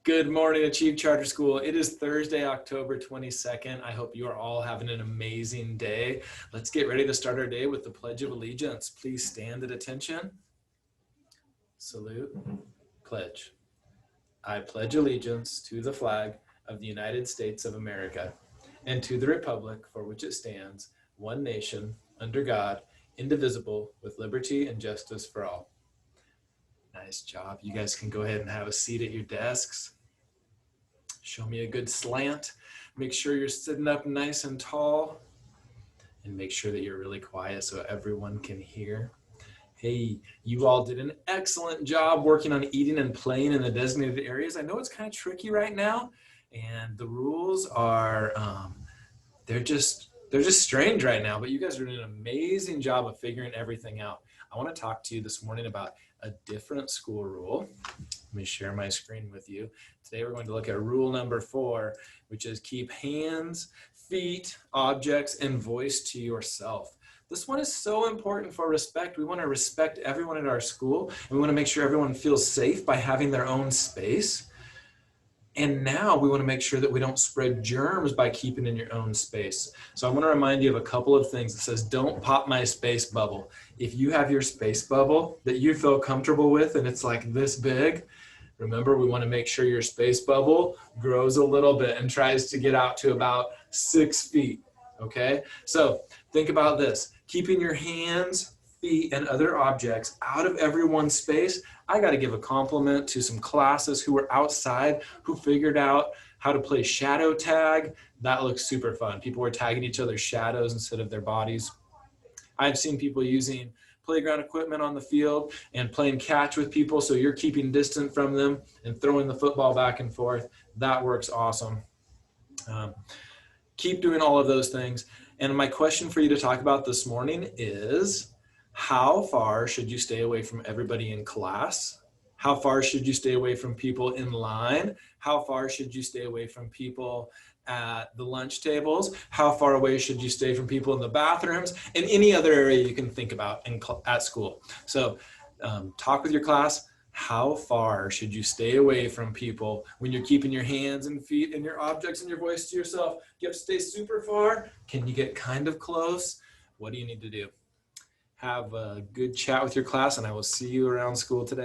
Good morning, Achieve Charter School. It is Thursday, October 22nd. I hope you are all having an amazing day. Let's get ready to start our day with the Pledge of Allegiance. Please stand at attention. Salute. Pledge. I pledge allegiance to the flag of the United States of America and to the republic for which it stands, one nation, under God, indivisible, with liberty and justice for all. Nice job. You guys can go ahead and have a seat at your desks. Show me a good slant. Make sure you're sitting up nice and tall. And make sure that you're really quiet so everyone can hear. Hey, you all did an excellent job working on eating and playing in the designated areas. I know it's kind of tricky right now, and the rules are, they're just strange right now, but you guys are doing an amazing job of figuring everything out. I want to talk to you this morning about a different school rule. Let me share my screen with you. Today we're going to look at rule number 4, which is keep hands, feet, objects, and voice to yourself. This one is so important for respect. We want to respect everyone at our school, and we want to make sure everyone feels safe by having their own space. And now we want to make sure that we don't spread germs by keeping in your own space. So I want to remind you of a couple of things. It says, don't pop my space bubble. If you have your space bubble that you feel comfortable with and it's like this big, remember, we want to make sure your space bubble grows a little bit and tries to get out to about 6 feet, okay? So think about this, keeping your hands, feet, and other objects out of everyone's space. I got to give a compliment to some classes who were outside who figured out how to play shadow tag. That looks super fun. People were tagging each other's shadows instead of their bodies. I've seen people using playground equipment on the field and playing catch with people, so you're keeping distant from them and throwing the football back and forth. That works awesome. Keep doing all of those things. And my question for you to talk about this morning is, how far should you stay away from everybody in class? How far should you stay away from people in line? How far should you stay away from people at the lunch tables? How far away should you stay from people in the bathrooms? And any other area you can think about at school. So talk with your class. How far should you stay away from people when you're keeping your hands and feet and your objects and your voice to yourself? You have to stay super far. Can you get kind of close? What do you need to do? Have a good chat with your class, and I will see you around school today.